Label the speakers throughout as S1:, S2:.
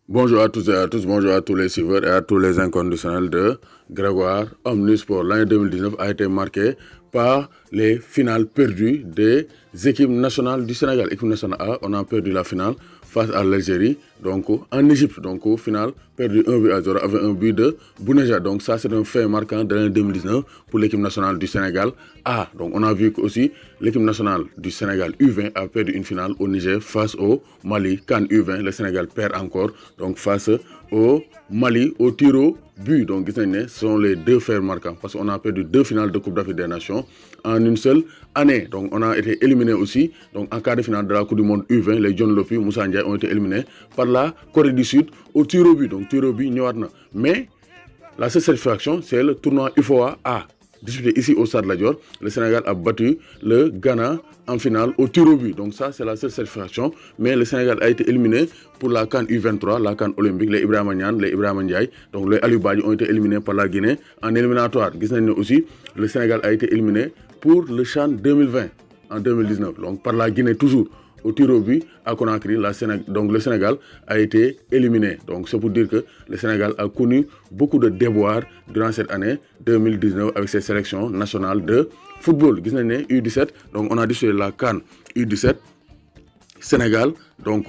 S1: Bonjour à tous et à tous, bonjour à tous les suiveurs et à tous les inconditionnels de Grégoire. Omnisport, l'année 2019 a été marquée par les finales perdues des équipes nationales du Sénégal. Équipe nationale A, on a perdu la finale face à l'Algérie, donc en Égypte, donc au final perdu 1-0 avec un but de Bounedjah. Donc ça c'est un fait marquant de l'année 2019 pour l'équipe nationale du Sénégal A. Donc on a vu que aussi l'équipe nationale du Sénégal U20 a perdu une finale au Niger face au Mali. CAN U20, le Sénégal perd encore donc face au Mali au tir au but. Donc ce sont les deux faits marquants parce qu'on a perdu deux finales de Coupe d'Afrique des Nations en une seule année. Donc on a été éliminé aussi donc en quart de finale de la Coupe du Monde U20. Les John Lopi, Moussa Ndiaye ont été éliminés par la Corée du Sud au tir au but. Donc tir au but, mais la seule satisfaction, c'est le tournoi UFOA A. Disputé ici au Stade Lat Dior, le Sénégal a battu le Ghana en finale au tir au but. Donc ça, c'est la seule satisfaction. Mais le Sénégal a été éliminé pour la CAN U23, la CAN olympique. Les Ibrahima Niane, les Ibrahima Ndiaye, donc les Aliou Badji ont été éliminés par la Guinée en éliminatoire. Aussi, le Sénégal a été éliminé pour le CHAN 2020 en 2019. Donc par la Guinée toujours. Au tir au but à Conakry, donc le Sénégal a été éliminé. Donc c'est pour dire que le Sénégal a connu beaucoup de déboires durant cette année 2019 avec ses sélections nationales de football. U17, donc on a dit la CAN U17, Sénégal donc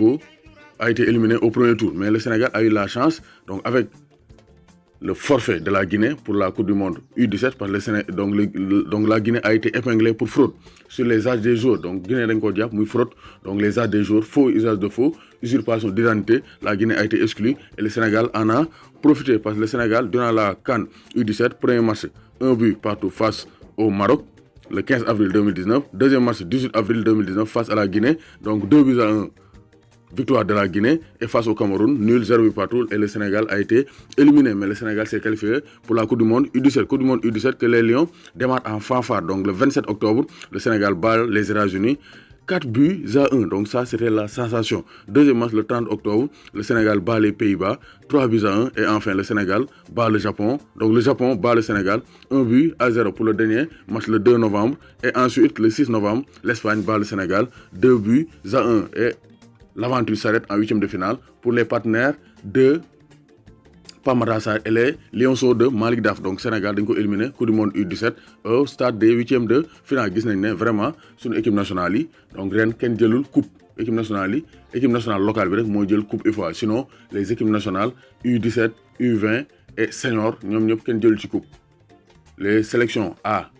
S1: a été éliminé au premier tour. Mais le Sénégal a eu la chance, donc avec le forfait de la Guinée pour la Coupe du Monde U17 parce que donc la Guinée a été épinglée pour fraude sur les âges des joueurs. Donc Guinée d'Encodia, fraude, donc les âges des joueurs, faux usage de faux, usurpation d'identité, la Guinée a été exclue et le Sénégal en a profité parce que le Sénégal, durant la CAN U17, premier match, un but partout face au Maroc, le 15 avril 2019, deuxième match, 18 avril 2019 face à la Guinée, donc 2-1. Victoire de la Guinée et face au Cameroun, nul 0 partout et le Sénégal a été éliminé. Mais le Sénégal s'est qualifié pour la Coupe du Monde U17. Coupe du Monde U17 que les Lions démarrent en fanfare. Donc le 27 octobre, le Sénégal bat les États-Unis 4-1. Donc ça, c'était la sensation. Deuxième match, le 30 octobre, le Sénégal bat les Pays-Bas 3-1. Et enfin, le Sénégal bat le Japon. Donc le Japon bat le Sénégal 1-0 pour le dernier match le 2 novembre. Et ensuite, le 6 novembre, l'Espagne bat le Sénégal 2-1. Et l'aventure s'arrête en huitième de finale pour les partenaires de Pamarasa et les Lionceaux de Malick Daf. Donc Sénégal dañ ko éliminé Coupe du Monde U17 au stade des huitièmes de finale. Gis nañ vraiment suñu équipe nationale donc ren kenn jëlul coupe équipe nationale locale bi rek moo jël coupe UFOA. Sinon les équipes nationales U17 U20 et senior ñoom ñëpp kenn jëlul ci coupe. Les sélections A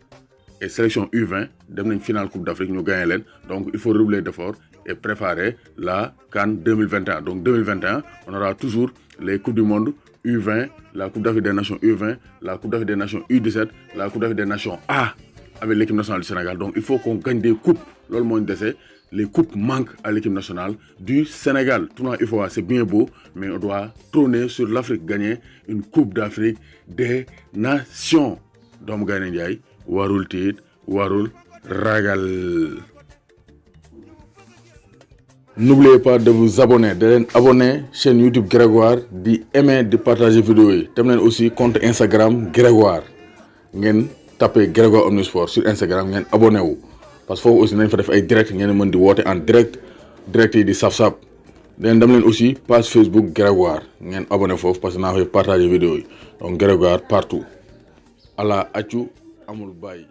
S1: et sélection U20 dem nañ finale Coupe d'Afrique ñu gagné leen. Donc il faut redoubler d'efforts et préparer la CAN 2021. Donc 2021, on aura toujours les Coupes du Monde U20, la Coupe d'Afrique des Nations U20, la Coupe d'Afrique des Nations U17, la Coupe d'Afrique des Nations A avec l'équipe nationale du Sénégal. Donc il faut qu'on gagne des coupes. Les coupes manquent à l'équipe nationale du Sénégal. Tournoi UFOA, c'est bien beau, mais on doit trôner sur l'Afrique, gagner une Coupe d'Afrique des Nations. Donc Gagné Ndiaye, warul tit, warul ragal. N'oubliez pas de vous abonner, abonner chaîne YouTube Grégoire, d'aimer, de partager vidéo yi. Tam leen aussi compte Instagram Grégoire. Ngeen tapez Grégoire Omnisport sur Instagram ngeen abonné wu. Parce que foofu aussi nañ fa def ay direct ngeen mën di woote en direct yi di saf-saf. Dem leen aussi page Facebook Grégoire ngeen abonné foofu parce que naa fay partager vidéo yi. Donc Grégoire partout. Ala accu amul bàyyi.